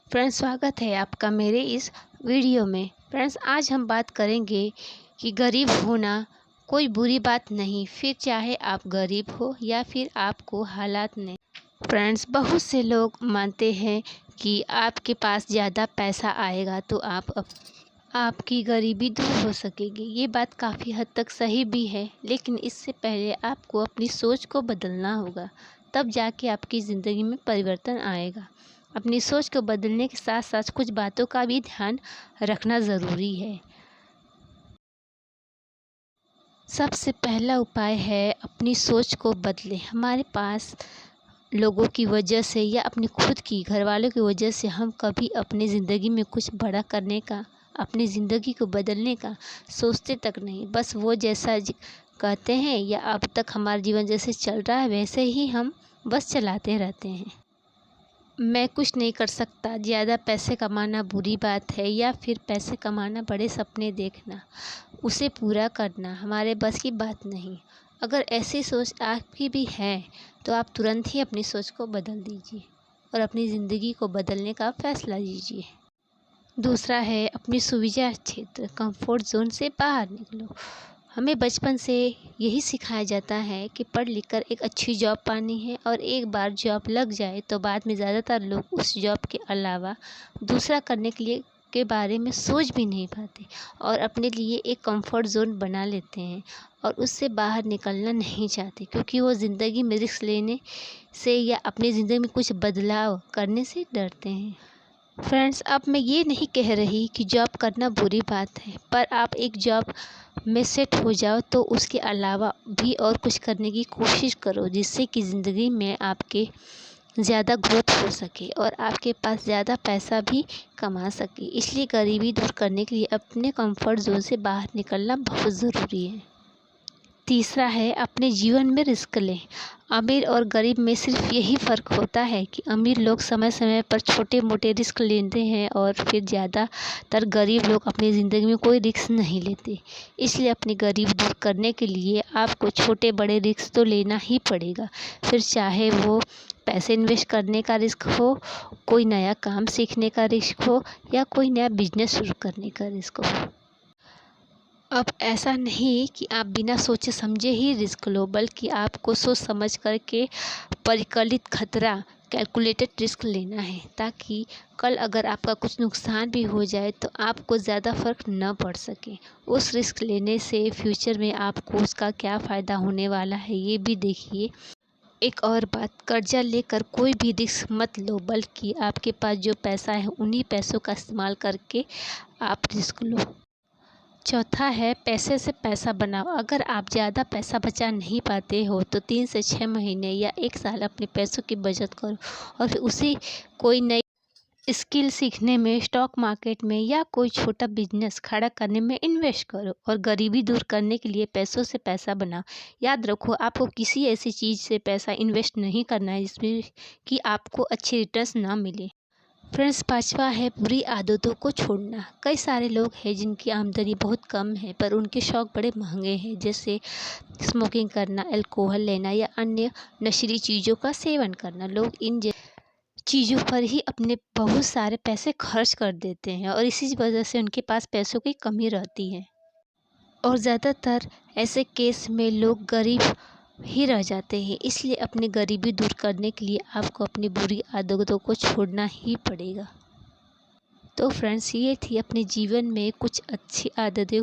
Friends, स्वागत है आपका मेरे इस वीडियो में। फ्रेंड्स, आज हम बात करेंगे कि गरीब होना कोई बुरी बात नहीं, फिर चाहे आप गरीब हो या फिर आपको हालात ने। फ्रेंड्स, बहुत से लोग मानते हैं कि आपके पास ज़्यादा पैसा आएगा तो आपकी गरीबी दूर हो सकेगी। ये बात काफ़ी हद तक सही भी है, लेकिन इससे पहले आपको अपनी सोच को बदलना होगा, तब जाके आपकी ज़िंदगी में परिवर्तन आएगा। अपनी सोच को बदलने के साथ साथ कुछ बातों का भी ध्यान रखना ज़रूरी है। सबसे पहला उपाय है अपनी सोच को बदलें। हमारे पास लोगों की वजह से या अपनी खुद की घरवालों की वजह से हम कभी अपनी ज़िंदगी में कुछ बड़ा करने का, अपनी ज़िंदगी को बदलने का सोचते तक नहीं। बस वो जैसा कहते हैं या अब तक हमारा जीवन जैसे चल रहा है वैसे ही हम बस चलाते रहते हैं। मैं कुछ नहीं कर सकता, ज़्यादा पैसे कमाना बुरी बात है, या फिर पैसे कमाना, बड़े सपने देखना, उसे पूरा करना हमारे बस की बात नहीं। अगर ऐसी सोच आपकी भी है तो आप तुरंत ही अपनी सोच को बदल दीजिए और अपनी ज़िंदगी को बदलने का फ़ैसला लीजिए। दूसरा है अपनी सुविधा क्षेत्र, कंफर्ट जोन से बाहर निकलो। हमें बचपन से यही सिखाया जाता है कि पढ़ लिख कर एक अच्छी जॉब पानी है, और एक बार जॉब लग जाए तो बाद में ज़्यादातर लोग उस जॉब के अलावा दूसरा करने के बारे में सोच भी नहीं पाते और अपने लिए एक कंफर्ट जोन बना लेते हैं और उससे बाहर निकलना नहीं चाहते, क्योंकि वो ज़िंदगी में रिस्क लेने से या अपनी ज़िंदगी में कुछ बदलाव करने से डरते हैं। फ्रेंड्स, अब मैं ये नहीं कह रही कि जॉब करना बुरी बात है, पर आप एक जॉब में सेट हो जाओ तो उसके अलावा भी और कुछ करने की कोशिश करो, जिससे कि ज़िंदगी में आपके ज़्यादा ग्रोथ हो सके और आपके पास ज़्यादा पैसा भी कमा सके। इसलिए गरीबी दूर करने के लिए अपने कंफर्ट जोन से बाहर निकलना बहुत ज़रूरी है। तीसरा है अपने जीवन में रिस्क लें। अमीर और गरीब में सिर्फ यही फ़र्क होता है कि अमीर लोग समय समय पर छोटे मोटे रिस्क लेते हैं और फिर ज़्यादातर गरीब लोग अपनी ज़िंदगी में कोई रिस्क नहीं लेते। इसलिए अपनी गरीबी दूर करने के लिए आपको छोटे बड़े रिस्क तो लेना ही पड़ेगा, फिर चाहे वो पैसे इन्वेस्ट करने का रिस्क हो, कोई नया काम सीखने का रिस्क हो, या कोई नया बिजनेस शुरू करने का रिस्क हो। अब ऐसा नहीं कि आप बिना सोचे समझे ही रिस्क लो, बल्कि आपको सोच समझ कर के परिकलित खतरा, कैलकुलेटेड रिस्क लेना है, ताकि कल अगर आपका कुछ नुकसान भी हो जाए तो आपको ज़्यादा फ़र्क न पड़ सके। उस रिस्क लेने से फ्यूचर में आपको उसका क्या फ़ायदा होने वाला है ये भी देखिए। एक और बात, कर्जा लेकर कोई भी रिस्क मत लो, बल्कि आपके पास जो पैसा है उन्हीं पैसों का इस्तेमाल करके आप रिस्क लो। चौथा है पैसे से पैसा बनाओ। अगर आप ज़्यादा पैसा बचा नहीं पाते हो तो 3 से 6 महीने या 1 साल अपने पैसों की बचत करो और फिर उसी कोई नई स्किल सीखने में, स्टॉक मार्केट में, या कोई छोटा बिजनेस खड़ा करने में इन्वेस्ट करो। और गरीबी दूर करने के लिए पैसों से पैसा बनाओ। याद रखो, आपको किसी ऐसी चीज़ से पैसा इन्वेस्ट नहीं करना है जिसमें कि आपको अच्छे रिटर्न्स ना मिले। फ्रेंड्स, पांचवा है बुरी आदतों को छोड़ना। कई सारे लोग हैं जिनकी आमदनी बहुत कम है पर उनके शौक़ बड़े महंगे हैं, जैसे स्मोकिंग करना, अल्कोहल लेना या अन्य नशीली चीज़ों का सेवन करना। लोग इन चीज़ों पर ही अपने बहुत सारे पैसे खर्च कर देते हैं और इसी वजह से उनके पास पैसों की कमी रहती है और ज़्यादातर ऐसे केस में लोग गरीब ही रह जाते हैं। इसलिए अपनी गरीबी दूर करने के लिए आपको अपनी बुरी आदतों को छोड़ना ही पड़ेगा। तो फ्रेंड्स, ये थी अपने जीवन में कुछ अच्छी आदतें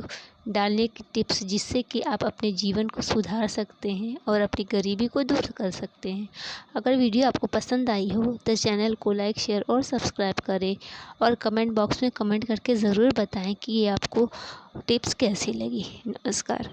डालने की टिप्स, जिससे कि आप अपने जीवन को सुधार सकते हैं और अपनी गरीबी को दूर कर सकते हैं। अगर वीडियो आपको पसंद आई हो तो चैनल को लाइक, शेयर और सब्सक्राइब करें और कमेंट बॉक्स में कमेंट करके ज़रूर बताएं कि ये आपको टिप्स कैसी लगी। नमस्कार।